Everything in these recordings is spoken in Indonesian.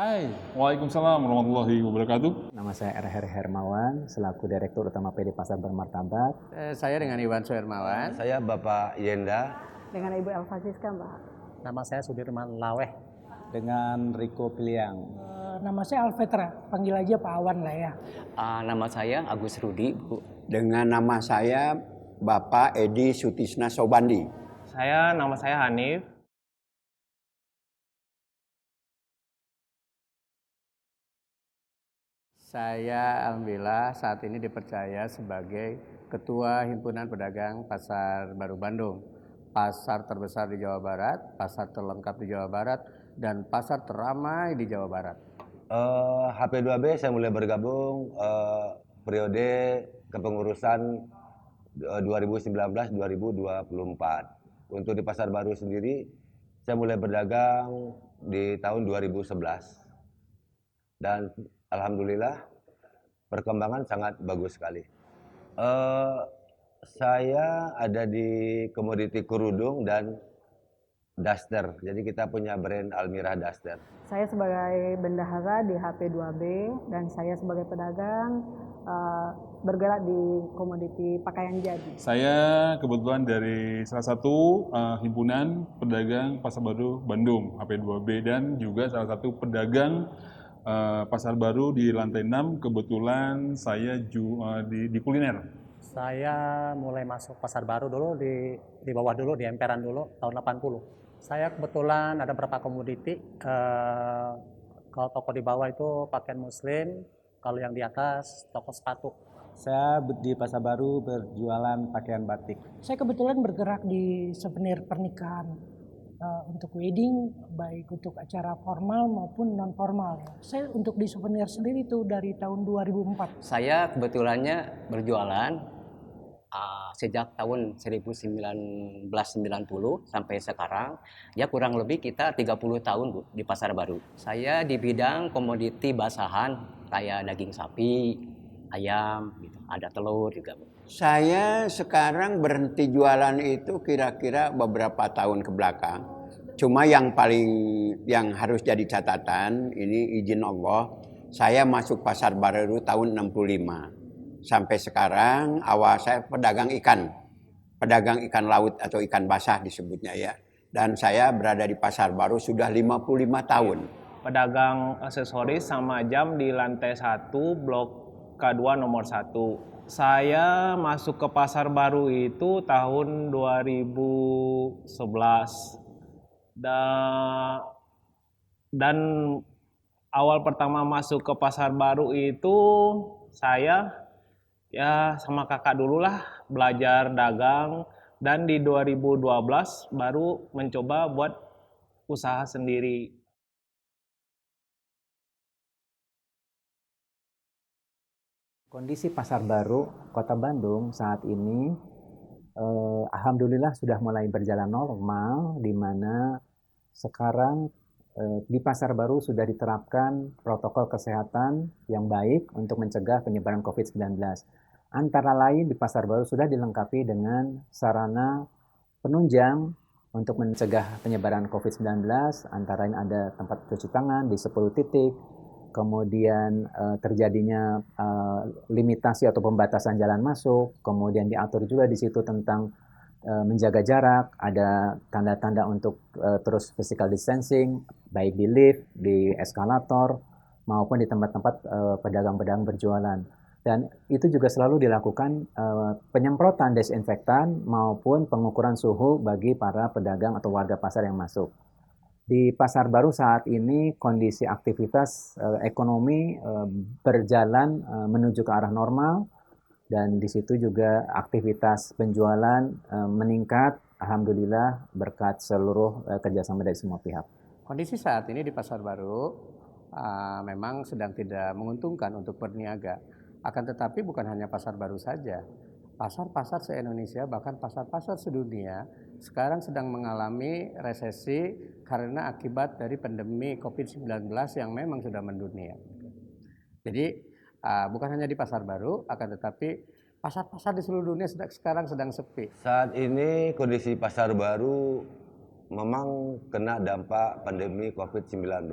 Hai, Waalaikumsalam warahmatullahi wabarakatuh. Nama saya R. Hermawan, selaku Direktur Utama PD Pasar Bermartabat. Saya dengan Iwan Suhermawan. Saya Bapak Yenda. Dengan Ibu Elva Siska, Mbak. Nama saya Sudirman Laweh. Dengan Riko Piliang. Nama saya Alvetra, panggil aja Pak Awan lah ya. Nama saya Agus Rudi, Bu. Dengan nama saya Bapak Edi Sutisna Sobandi. Nama saya Hanif. Saya alhamdulillah saat ini dipercaya sebagai Ketua Himpunan Pedagang Pasar Baru Bandung. Pasar terbesar di Jawa Barat, pasar terlengkap di Jawa Barat, dan pasar teramai di Jawa Barat. HP2B saya mulai bergabung periode kepengurusan 2019-2024. Untuk di Pasar Baru sendiri, saya mulai berdagang di tahun 2011. Dan alhamdulillah perkembangan sangat bagus sekali. Saya ada di komoditi kerudung dan daster. Jadi kita punya brand Almirah Daster. Saya sebagai bendahara di HP2B dan saya sebagai pedagang bergerak di komoditi pakaian jadi. Saya kebetulan dari salah satu himpunan pedagang Pasar Baru Bandung, HP2B, dan juga salah satu pedagang Pasar Baru di lantai 6. Kebetulan saya di kuliner. Saya mulai masuk Pasar Baru dulu di bawah dulu, di emperan dulu, tahun 80. Saya kebetulan ada beberapa komoditi. Kalau toko di bawah itu pakaian muslim, kalau yang di atas toko sepatu. Saya di Pasar Baru berjualan pakaian batik. Saya kebetulan bergerak di souvenir pernikahan untuk wedding, baik untuk acara formal maupun non formal. Saya untuk di souvenir sendiri itu dari tahun 2004. Saya kebetulannya berjualan sejak tahun 1990 sampai sekarang, ya kurang lebih kita 30 tahun, Bu, di Pasar Baru. Saya di bidang komoditi basahan kayak daging sapi, ayam, gitu. Ada telur juga, Bu. Saya sekarang berhenti jualan itu kira-kira beberapa tahun ke belakang. Cuma yang harus jadi catatan, ini izin Allah, saya masuk Pasar Baru tahun 65. Sampai sekarang awal saya pedagang ikan laut atau ikan basah disebutnya ya. Dan saya berada di Pasar Baru sudah 55 tahun. Pedagang aksesoris sama jam di lantai 1, blok K2 nomor 1. Saya masuk ke Pasar Baru itu tahun 2011. Dan awal pertama masuk ke Pasar Baru itu saya ya sama kakak dulu lah belajar dagang, dan di 2012 baru mencoba buat usaha sendiri. Kondisi Pasar Baru Kota Bandung saat ini alhamdulillah sudah mulai berjalan normal, di mana sekarang di Pasar Baru sudah diterapkan protokol kesehatan yang baik untuk mencegah penyebaran COVID-19. Antara lain di Pasar Baru sudah dilengkapi dengan sarana penunjang untuk mencegah penyebaran COVID-19, antara lain ada tempat cuci tangan di 10 titik, kemudian terjadinya limitasi atau pembatasan jalan masuk, kemudian diatur juga di situ tentang menjaga jarak, ada tanda-tanda untuk terus physical distancing, baik di lift, di eskalator, maupun di tempat-tempat pedagang-pedagang berjualan. Dan itu juga selalu dilakukan penyemprotan desinfektan maupun pengukuran suhu bagi para pedagang atau warga pasar yang masuk. Di Pasar Baru saat ini kondisi aktivitas ekonomi berjalan menuju ke arah normal, dan di situ juga aktivitas penjualan meningkat, alhamdulillah berkat seluruh kerjasama dari semua pihak. Kondisi saat ini di Pasar Baru memang sedang tidak menguntungkan untuk berniaga. Akan tetapi bukan hanya Pasar Baru saja, pasar-pasar se-Indonesia bahkan pasar-pasar sedunia sekarang sedang mengalami resesi karena akibat dari pandemi COVID-19 yang memang sudah mendunia. Jadi bukan hanya di Pasar Baru, akan tetapi pasar-pasar di seluruh dunia sekarang sedang sepi. Saat ini kondisi Pasar Baru memang kena dampak pandemi COVID-19.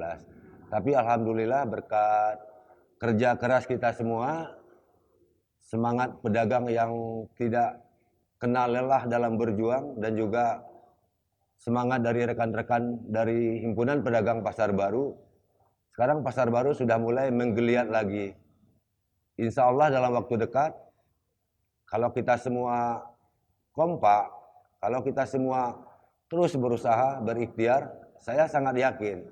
Tapi alhamdulillah berkat kerja keras kita semua, semangat pedagang yang tidak kenal lelah dalam berjuang, dan juga semangat dari rekan-rekan dari Himpunan Pedagang Pasar Baru. Sekarang Pasar Baru sudah mulai menggeliat lagi. Insya Allah dalam waktu dekat, kalau kita semua kompak, kalau kita semua terus berusaha, berikhtiar, saya sangat yakin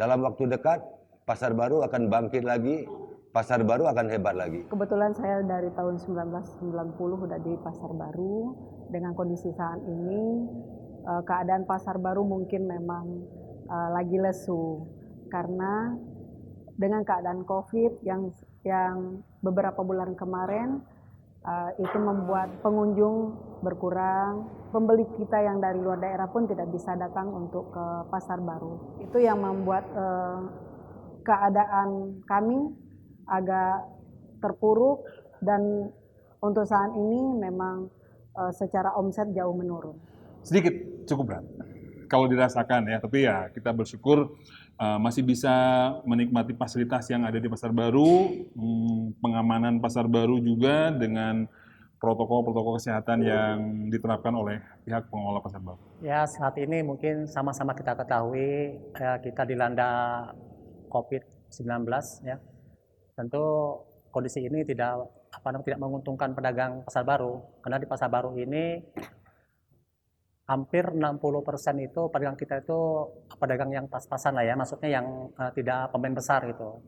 dalam waktu dekat Pasar Baru akan bangkit lagi, Pasar Baru akan hebat lagi. Kebetulan saya dari tahun 1990 udah di Pasar Baru. Dengan kondisi saat ini, keadaan Pasar Baru mungkin memang lagi lesu. Karena dengan keadaan COVID yang beberapa bulan kemarin, itu membuat pengunjung berkurang, pembeli kita yang dari luar daerah pun tidak bisa datang untuk ke Pasar Baru. Itu yang membuat keadaan kami agak terpuruk, dan untuk saat ini memang secara omset jauh menurun. Sedikit cukup berat kalau dirasakan ya, tapi ya kita bersyukur masih bisa menikmati fasilitas yang ada di Pasar Baru, pengamanan Pasar Baru juga dengan protokol-protokol kesehatan yang diterapkan oleh pihak pengelola Pasar Baru. Ya, saat ini mungkin sama-sama kita ketahui kita dilanda COVID-19 ya. Tentu kondisi ini tidak menguntungkan pedagang Pasar Baru, karena di Pasar Baru ini hampir 60% itu pedagang kita itu pedagang yang pas-pasan lah ya, maksudnya yang tidak pemain besar gitu.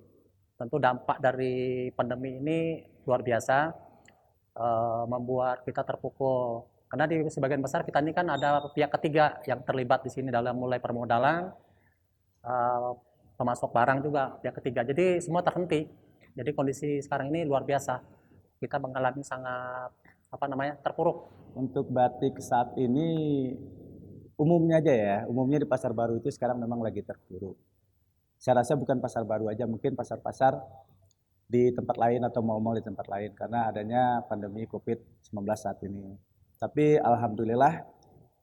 Tentu dampak dari pandemi ini luar biasa, membuat kita terpukul. Karena di sebagian besar kita ini kan ada pihak ketiga yang terlibat di sini dalam mulai permodalan, pemasok barang juga pihak ketiga. Jadi semua terhenti. Jadi kondisi sekarang ini luar biasa. Kita mengalami sangat terpuruk. Untuk batik saat ini umumnya aja ya, umumnya di Pasar Baru itu sekarang memang lagi terpuruk. Saya rasa bukan Pasar Baru aja, mungkin pasar-pasar di tempat lain atau mal-mal di tempat lain karena adanya pandemi COVID-19 saat ini. Tapi alhamdulillah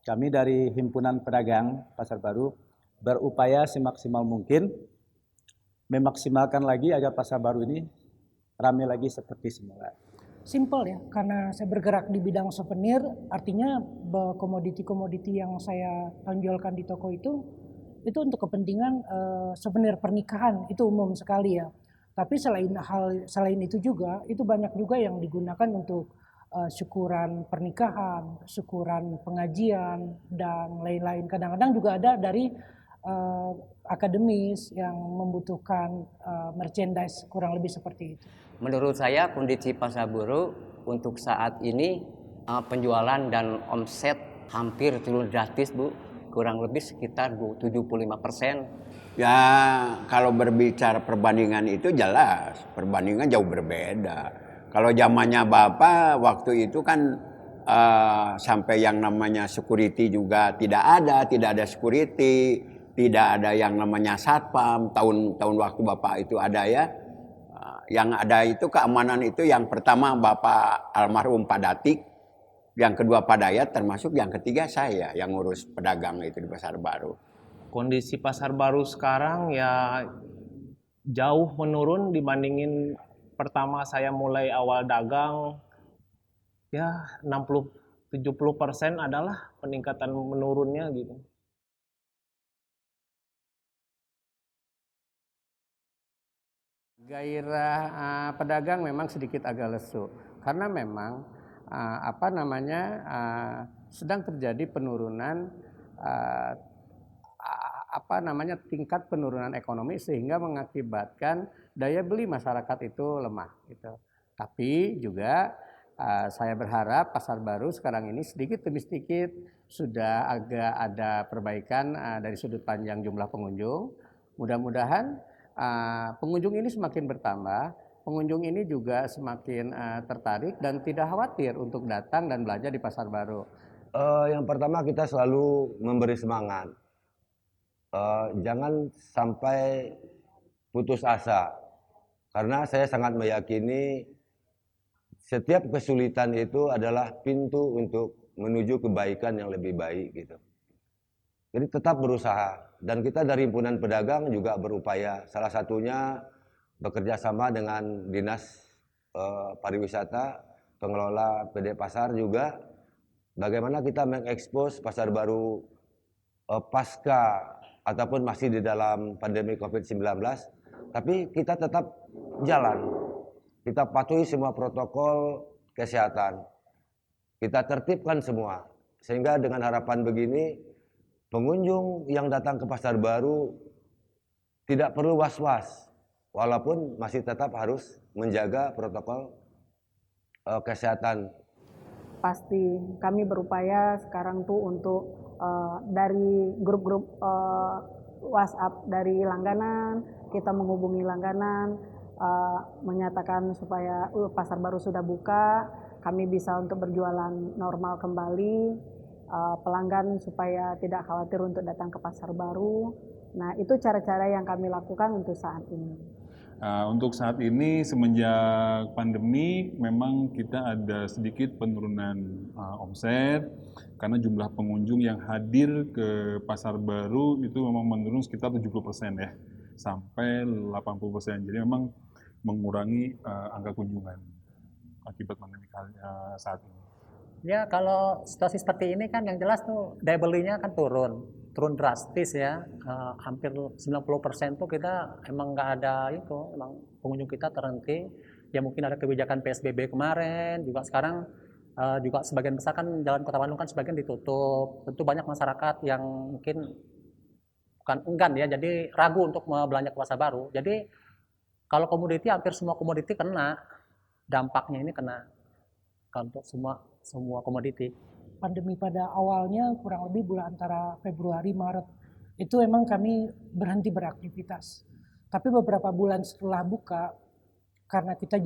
kami dari Himpunan Pedagang Pasar Baru berupaya semaksimal mungkin memaksimalkan lagi agar Pasar Baru ini ramai lagi seperti semula. Simple ya, karena saya bergerak di bidang souvenir, artinya komoditi-komoditi yang saya tonjolkan di toko itu untuk kepentingan souvenir pernikahan, itu umum sekali ya. Tapi selain itu juga, itu banyak juga yang digunakan untuk syukuran pernikahan, syukuran pengajian, dan lain-lain. Kadang-kadang juga ada dari akademis yang membutuhkan merchandise, kurang lebih seperti itu. Menurut saya kondisi Pasar Baru untuk saat ini penjualan dan omset hampir turun drastis, Bu. Kurang lebih sekitar 75%. Ya, kalau berbicara perbandingan itu jelas, perbandingan jauh berbeda. Kalau zamannya Bapak waktu itu kan sampai yang namanya security juga tidak ada security, tidak ada yang namanya satpam. Tahun waktu Bapak itu ada ya. Yang ada itu keamanan itu yang pertama Bapak almarhum Pak Datik, yang kedua Pak Dayat, termasuk yang ketiga saya yang ngurus pedagang itu di Pasar Baru. Kondisi Pasar Baru sekarang ya jauh menurun dibandingin pertama saya mulai awal dagang. Ya 60-70% adalah peningkatan menurunnya gitu. Gairah pedagang memang sedikit agak lesu karena memang sedang terjadi penurunan tingkat penurunan ekonomi sehingga mengakibatkan daya beli masyarakat itu lemah gitu. Tapi juga saya berharap Pasar Baru sekarang ini sedikit demi sedikit sudah agak ada perbaikan dari sudut pandang jumlah pengunjung. Mudah-mudahan pengunjung ini semakin bertambah, pengunjung ini juga semakin tertarik dan tidak khawatir untuk datang dan belanja di Pasar Baru. Yang pertama kita selalu memberi semangat. Jangan sampai putus asa. Karena saya sangat meyakini setiap kesulitan itu adalah pintu untuk menuju kebaikan yang lebih baik gitu. Jadi tetap berusaha. Dan kita dari himpunan pedagang juga berupaya. Salah satunya bekerja sama dengan Dinas Pariwisata, pengelola PD Pasar juga. Bagaimana kita mengekspos pasar baru pasca ataupun masih di dalam pandemi COVID-19. Tapi kita tetap jalan. Kita patuhi semua protokol kesehatan. Kita tertibkan semua. Sehingga dengan harapan begini, pengunjung yang datang ke pasar baru tidak perlu was-was, walaupun masih tetap harus menjaga protokol kesehatan. Pasti kami berupaya sekarang tuh untuk dari grup-grup WhatsApp dari langganan, kita menghubungi langganan, menyatakan supaya pasar baru sudah buka, kami bisa untuk berjualan normal kembali. Pelanggan supaya tidak khawatir untuk datang ke pasar baru. Nah, itu cara-cara yang kami lakukan untuk saat ini. Untuk saat ini semenjak pandemi memang kita ada sedikit penurunan omset karena jumlah pengunjung yang hadir ke pasar baru itu memang menurun sekitar 70% ya, sampai 80%. Jadi memang mengurangi angka kunjungan akibat pandemi saat ini. Ya kalau situasi seperti ini kan yang jelas tuh daya belinya kan turun drastis ya, hampir 90% tuh kita emang nggak ada itu, emang pengunjung kita terhenti. Ya mungkin ada kebijakan PSBB kemarin, juga sekarang juga sebagian besar kan jalan Kota Bandung kan sebagian ditutup. Tentu banyak masyarakat yang mungkin bukan enggan ya, jadi ragu untuk belanja ke pasar baru. Jadi kalau komoditi hampir semua komoditi kena, dampaknya ini kena untuk semua komoditi. Pandemi pada awalnya kurang lebih bulan antara Februari Maret itu emang kami berhenti beraktivitas. Tapi beberapa bulan setelah buka, karena kita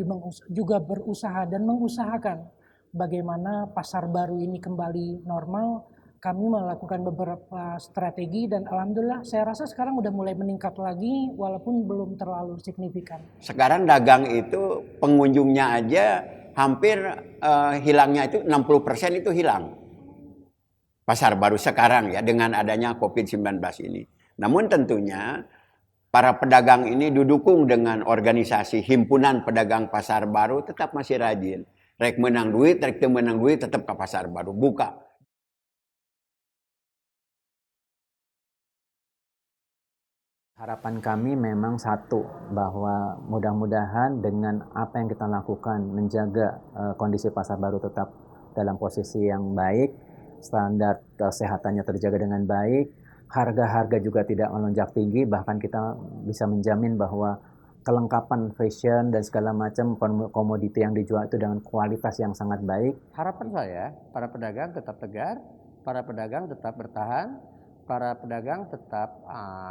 juga berusaha dan mengusahakan bagaimana pasar baru ini kembali normal, kami melakukan beberapa strategi dan alhamdulillah saya rasa sekarang udah mulai meningkat lagi walaupun belum terlalu signifikan. Sekarang dagang itu pengunjungnya aja hampir hilangnya itu 60% itu hilang. Pasar baru sekarang ya dengan adanya COVID-19 ini. Namun tentunya para pedagang ini didukung dengan organisasi himpunan pedagang pasar baru tetap masih rajin. Rek menang duit tetap ke pasar baru buka. Harapan kami memang satu, bahwa mudah-mudahan dengan apa yang kita lakukan menjaga kondisi pasar baru tetap dalam posisi yang baik, standar kesehatannya terjaga dengan baik, harga-harga juga tidak melonjak tinggi, bahkan kita bisa menjamin bahwa kelengkapan fashion dan segala macam komoditi yang dijual itu dengan kualitas yang sangat baik. Harapan saya, para pedagang tetap tegar, para pedagang tetap bertahan, para pedagang tetap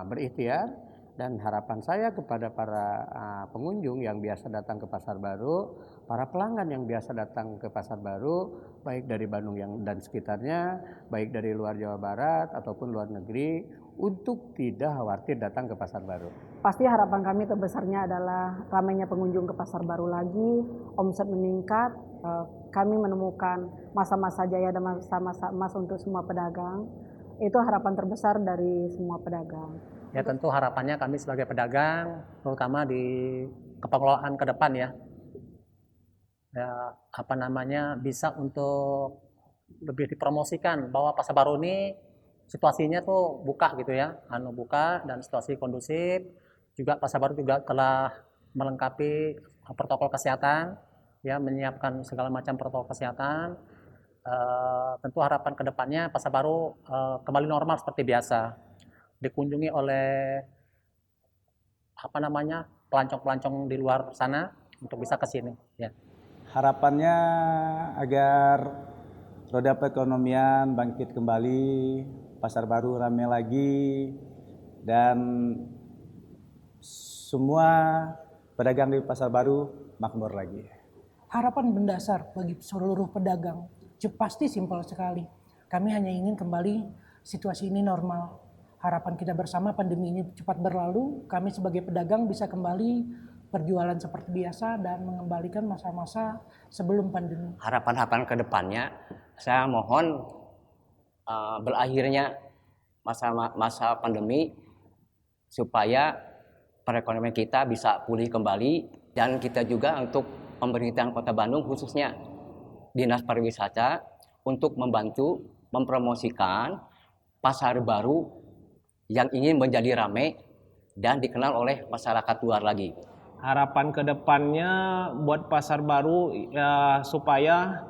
berikhtiar, dan harapan saya kepada para pengunjung yang biasa datang ke pasar baru, para pelanggan yang biasa datang ke pasar baru, baik dari Bandung dan sekitarnya, baik dari luar Jawa Barat ataupun luar negeri, untuk tidak khawatir datang ke pasar baru. Pasti harapan kami terbesarnya adalah ramainya pengunjung ke pasar baru lagi, omset meningkat, kami menemukan masa-masa jaya dan masa-masa emas untuk semua pedagang. Itu harapan terbesar dari semua pedagang. Ya tentu harapannya kami sebagai pedagang, terutama di kepengelolaan ke depan ya, bisa untuk lebih dipromosikan bahwa pasar baru ini situasinya tuh buka gitu ya, buka dan situasi kondusif. Juga pasar baru juga telah melengkapi protokol kesehatan, ya menyiapkan segala macam protokol kesehatan. Tentu harapan ke depannya pasar baru kembali normal seperti biasa, dikunjungi oleh pelancong-pelancong di luar sana untuk bisa ke sini ya. Harapannya agar roda perekonomian bangkit kembali, pasar baru ramai lagi, dan semua pedagang di pasar baru makmur lagi. Harapan mendasar bagi seluruh pedagang pasti simpel sekali. Kami hanya ingin kembali situasi ini normal. Harapan kita bersama pandemi ini cepat berlalu, kami sebagai pedagang bisa kembali berjualan seperti biasa dan mengembalikan masa-masa sebelum pandemi. Harapan-harapan ke depannya, saya mohon berakhirnya masa pandemi supaya perekonomian kita bisa pulih kembali, dan kita juga untuk pemerintahan Kota Bandung khususnya Dinas Pariwisata untuk membantu mempromosikan pasar baru yang ingin menjadi ramai dan dikenal oleh masyarakat luar lagi. Harapan ke depannya buat pasar baru ya supaya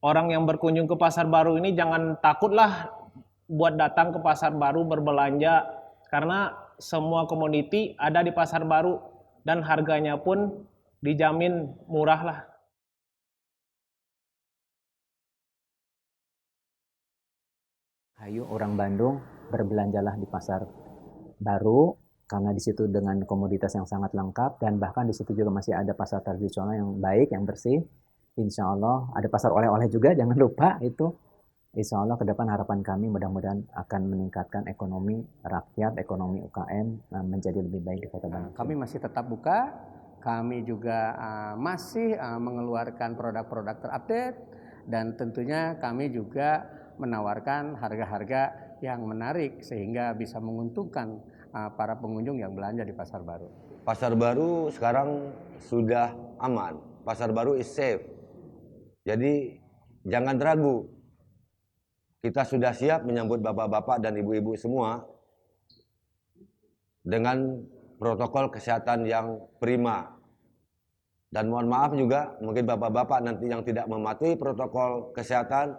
orang yang berkunjung ke pasar baru ini jangan takutlah buat datang ke pasar baru berbelanja, karena semua komoditi ada di pasar baru dan harganya pun dijamin murah lah. Ayo orang Bandung berbelanjalah di pasar baru, karena di situ dengan komoditas yang sangat lengkap, dan bahkan di situ juga masih ada pasar tradisional yang baik, yang bersih. Insya Allah ada pasar oleh-oleh juga, jangan lupa itu. Insya Allah ke depan harapan kami mudah-mudahan akan meningkatkan ekonomi rakyat, ekonomi UKM menjadi lebih baik di Kota Bandung. Kami masih tetap buka, kami juga masih mengeluarkan produk-produk terupdate, dan tentunya kami juga menawarkan harga-harga yang menarik sehingga bisa menguntungkan para pengunjung yang belanja di pasar baru. Pasar baru sekarang sudah aman, pasar baru is safe. Jadi jangan ragu, kita sudah siap menyambut bapak-bapak dan ibu-ibu semua dengan protokol kesehatan yang prima. Dan mohon maaf juga, mungkin bapak-bapak nanti yang tidak mematuhi protokol kesehatan,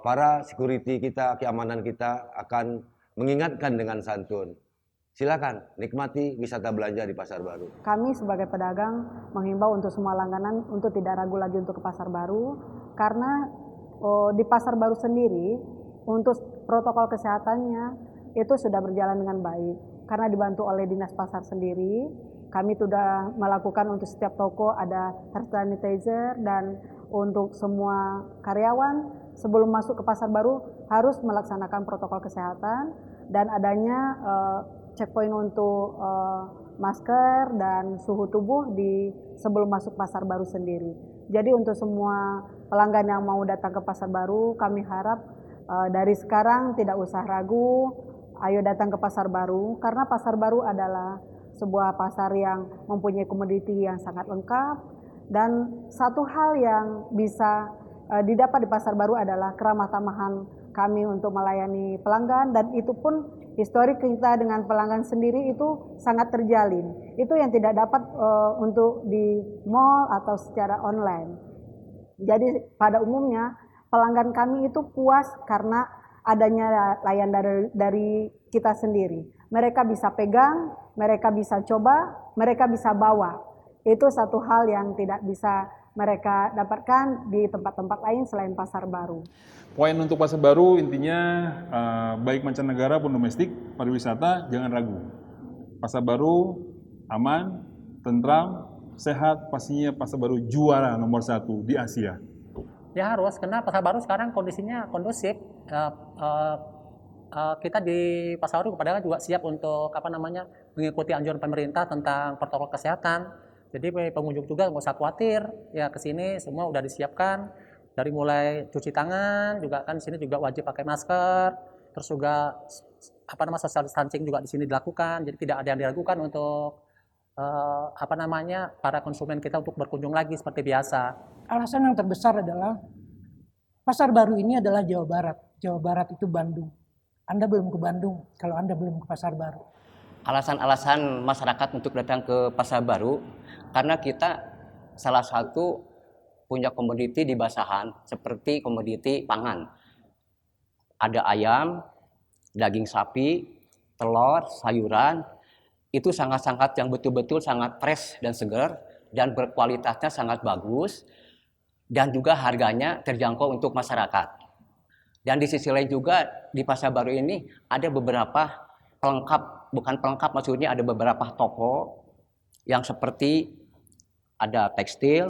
para security kita, keamanan kita akan mengingatkan dengan santun. Silakan nikmati wisata belanja di pasar baru. Kami sebagai pedagang menghimbau untuk semua langganan untuk tidak ragu lagi untuk ke pasar baru, karena di pasar baru sendiri untuk protokol kesehatannya itu sudah berjalan dengan baik. Karena dibantu oleh Dinas Pasar sendiri, kami sudah melakukan untuk setiap toko ada hand sanitizer, dan untuk semua karyawan sebelum masuk ke pasar baru harus melaksanakan protokol kesehatan, dan adanya checkpoint untuk masker dan suhu tubuh di sebelum masuk pasar baru sendiri. Jadi untuk semua pelanggan yang mau datang ke pasar baru, kami harap dari sekarang tidak usah ragu, ayo datang ke pasar baru, karena pasar baru adalah sebuah pasar yang mempunyai komoditi yang sangat lengkap, dan satu hal yang bisa didapat di pasar baru adalah keramah tamahan kami untuk melayani pelanggan, dan itu pun historik kita dengan pelanggan sendiri itu sangat terjalin. Itu yang tidak dapat untuk di mall atau secara online. Jadi pada umumnya pelanggan kami itu puas karena adanya layanan dari kita sendiri. Mereka bisa pegang, mereka bisa coba, mereka bisa bawa. Itu satu hal yang tidak bisa mereka dapatkan di tempat-tempat lain selain pasar baru. Poin untuk pasar baru intinya baik mancanegara pun domestik, pariwisata jangan ragu. Pasar baru aman, tentram, sehat, pastinya pasar baru juara nomor 1 di Asia. Ya harus, karena pasar baru sekarang kondisinya kondusif. Kita di pasar baru pedagang juga siap untuk mengikuti anjuran pemerintah tentang protokol kesehatan. Jadi pengunjung juga nggak usah khawatir, ya kesini semua udah disiapkan, dari mulai cuci tangan juga kan di sini juga wajib pakai masker, terus juga social distancing juga di sini dilakukan, jadi tidak ada yang diragukan untuk para konsumen kita untuk berkunjung lagi seperti biasa. Alasan yang terbesar adalah pasar baru ini adalah Jawa Barat. Jawa Barat itu Bandung. Anda belum ke Bandung kalau Anda belum ke pasar baru. Alasan-alasan masyarakat untuk datang ke pasar baru karena kita salah satu punya komoditi di basahan seperti komoditi pangan. Ada ayam, daging sapi, telur, sayuran, itu sangat-sangat yang betul-betul sangat fresh dan segar dan berkualitasnya sangat bagus dan juga harganya terjangkau untuk masyarakat. Dan di sisi lain juga di pasar baru ini ada beberapa pelengkap, bukan pelengkap maksudnya ada beberapa toko yang seperti ada tekstil,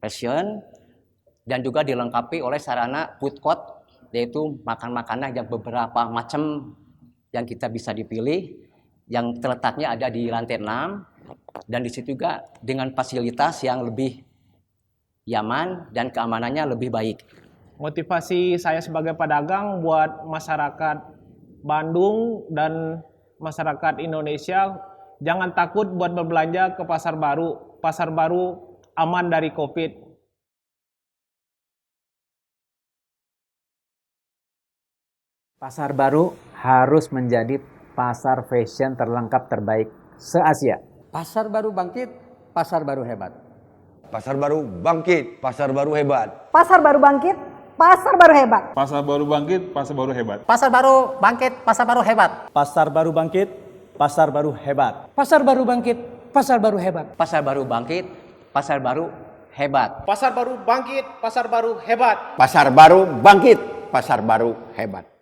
fashion, dan juga dilengkapi oleh sarana food court, yaitu makan-makanan yang beberapa macam yang kita bisa dipilih, yang terletaknya ada di lantai 6, dan di situ juga dengan fasilitas yang lebih nyaman dan keamanannya lebih baik. Motivasi saya sebagai pedagang buat masyarakat Bandung dan masyarakat Indonesia, jangan takut buat berbelanja ke pasar baru. Pasar baru aman dari COVID. Pasar Baru harus menjadi pasar fashion terlengkap terbaik se-Asia. Pasar Baru bangkit, pasar baru hebat. Pasar Baru bangkit, pasar baru hebat. Pasar Baru bangkit, pasar baru hebat. Pasar baru bangkit, pasar baru hebat. Pasar baru bangkit, pasar baru hebat. Pasar Baru bangkit, pasar baru hebat. Pasar Baru bangkit, pasar baru hebat. Pasar baru bangkit, pasar baru hebat. Pasar baru bangkit, pasar baru hebat. Pasar Baru bangkit, pasar baru hebat.